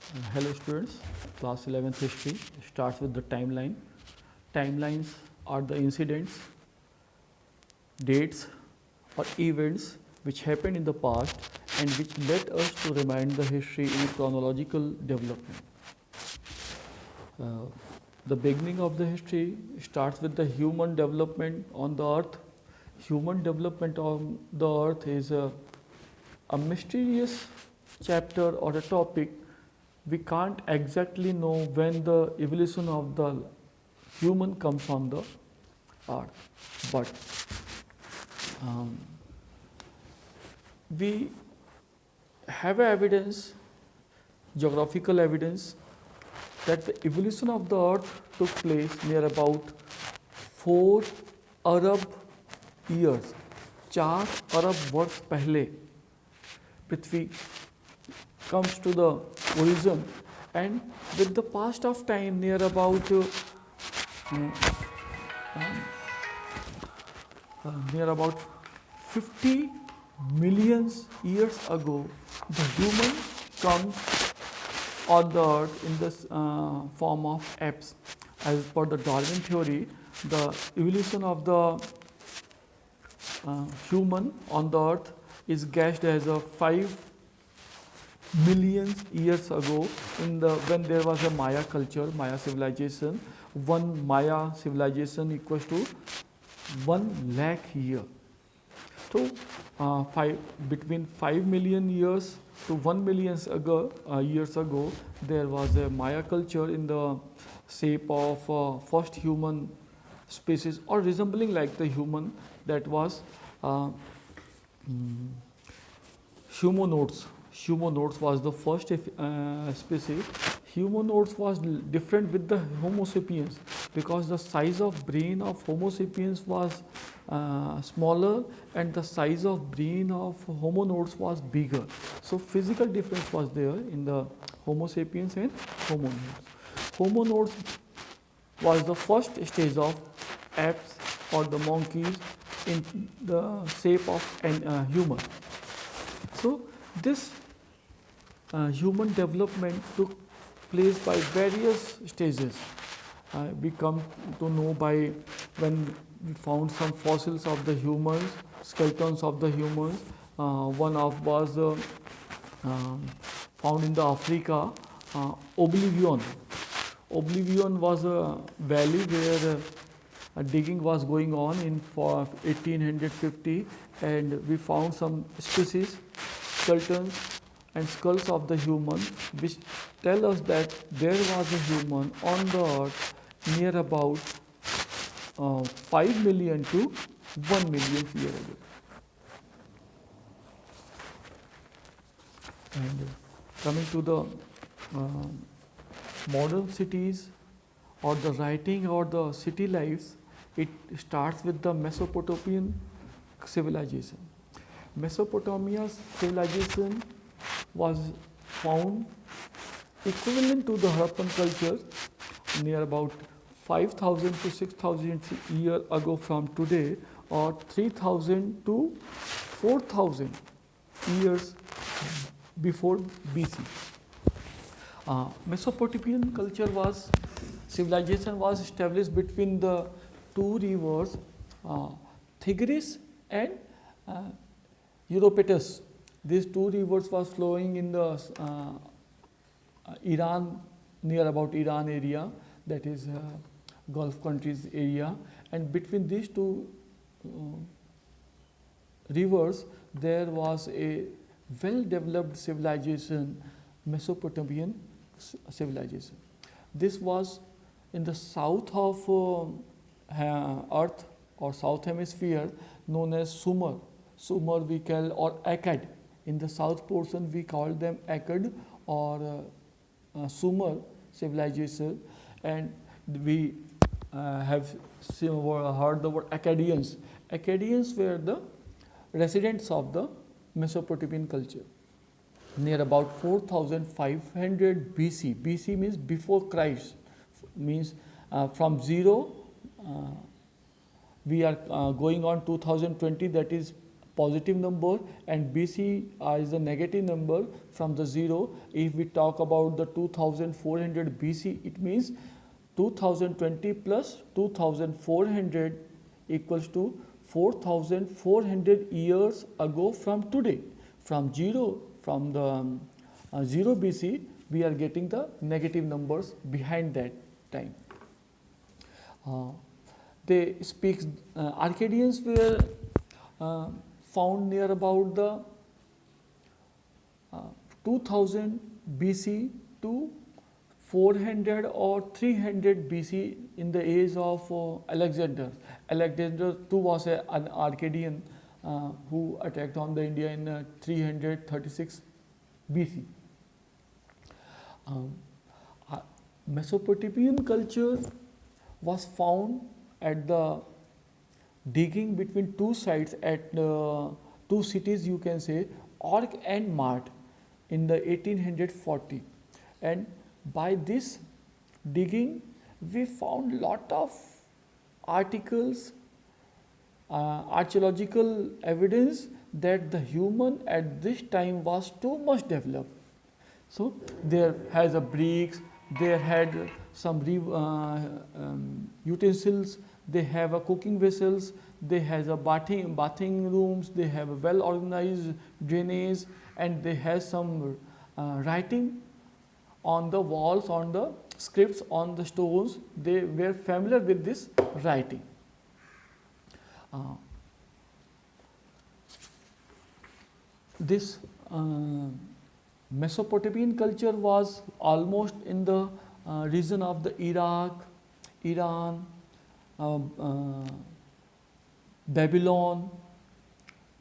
Hello students, class 11th history starts with the timeline. Timelines are the incidents, dates or events which happened in the past and which led us to remind the history in chronological development. The beginning of the history starts with the human development on the earth. Human development on the earth is a mysterious chapter or a topic. We can't exactly know when the evolution of the human comes on the earth, but we have evidence, geographical evidence, that the evolution of the earth took place near about 4 Arab years, 4 अरब वर्ष पहले पृथ्वी comes to the origin, and with the past of time near about near about 50 million years ago, the human comes on the earth in this form of apes. As per the Darwin theory, the evolution of the human on the earth is gauged as a 5 million years ago when there was a Maya culture, Maya civilization. One Maya civilization equals to 1 lakh year. So between 5 million years to 1 million years ago, there was a Maya culture in the shape of first human species, or resembling like the human, that was humanoids. Humanoids was the first species. Humanoids was different with the Homo sapiens because the size of brain of Homo sapiens was smaller and the size of brain of hominoids was bigger. So physical difference was there in the Homo sapiens and hominoids. Hominoids was the first stage of apes or the monkeys in the shape of a human. So this human development took place by various stages. We come to know by when we found some fossils of the humans, skeletons of the humans. One of was found in the Africa, Oblivion. Oblivion was a valley where digging was going on in for 1850, and we found some species, skeletons and skulls of the human, which tell us that there was a human on the earth near about 5 million to 1 million years ago. And coming to the modern cities or the writing or the city lives, it starts with the Mesopotamian civilization. Mesopotamia's civilization was found equivalent to the Harappan culture near about 5,000 to 6,000 years ago from today, or 3,000 to 4,000 years before BC. Mesopotamian culture civilization was established between the two rivers, Tigris and Euphrates. These two rivers was flowing in the Iran, near about Iran area, that is Gulf countries area, and between these two rivers there was a well developed civilization, Mesopotamian civilization. This was in the south of earth or south hemisphere, known as Sumer. Sumer we call, or Akkad. In the south portion we call them Akkad or Sumer civilization, and we have heard the word Akkadians. Akkadians were the residents of the Mesopotamian culture near about 4500 BC. BC means before Christ, means from zero we are going on 2020, that is positive number, and BC is the negative number from the 0. If we talk about the 2400 BC, it means 2020 plus 2400 equals to 4400 years ago from today. From 0 BC, we are getting the negative numbers behind that time. They speak, Arcadians were found near about the 2000 BC to 400 or 300 BC in the age of Alexander. Alexander too was an Arcadian who attacked on the India in 336 BC. Mesopotamian culture was found at the digging between two sites at two cities, you can say, Uruk and Mard, in the 1840. And by this digging, we found lot of articles, archaeological evidence that the human at this time was too much developed. So there has a bricks, there had some utensils, they have a cooking vessels, they have a bathing rooms, they have a well organized drainage, and they have some writing on the walls, on the scripts, on the stones. They were familiar with this writing. This Mesopotamian culture was almost in the region of the Iraq, Iran, Babylon,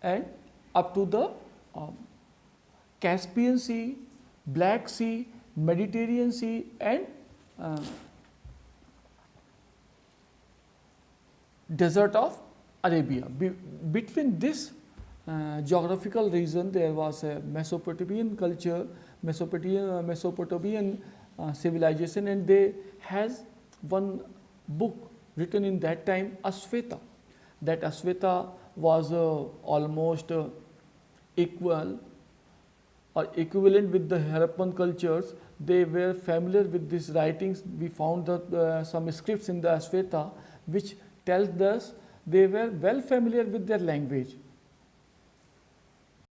and up to the Caspian Sea, Black Sea, Mediterranean Sea, and desert of Arabia. Between this geographical region, there was a Mesopotamian culture, Mesopotamian civilization, and they has one book written in that time, Asweta. That Asweta was almost equal or equivalent with the Harappan cultures. They were familiar with these writings. We found that some scripts in the Asweta which tells us they were well familiar with their language.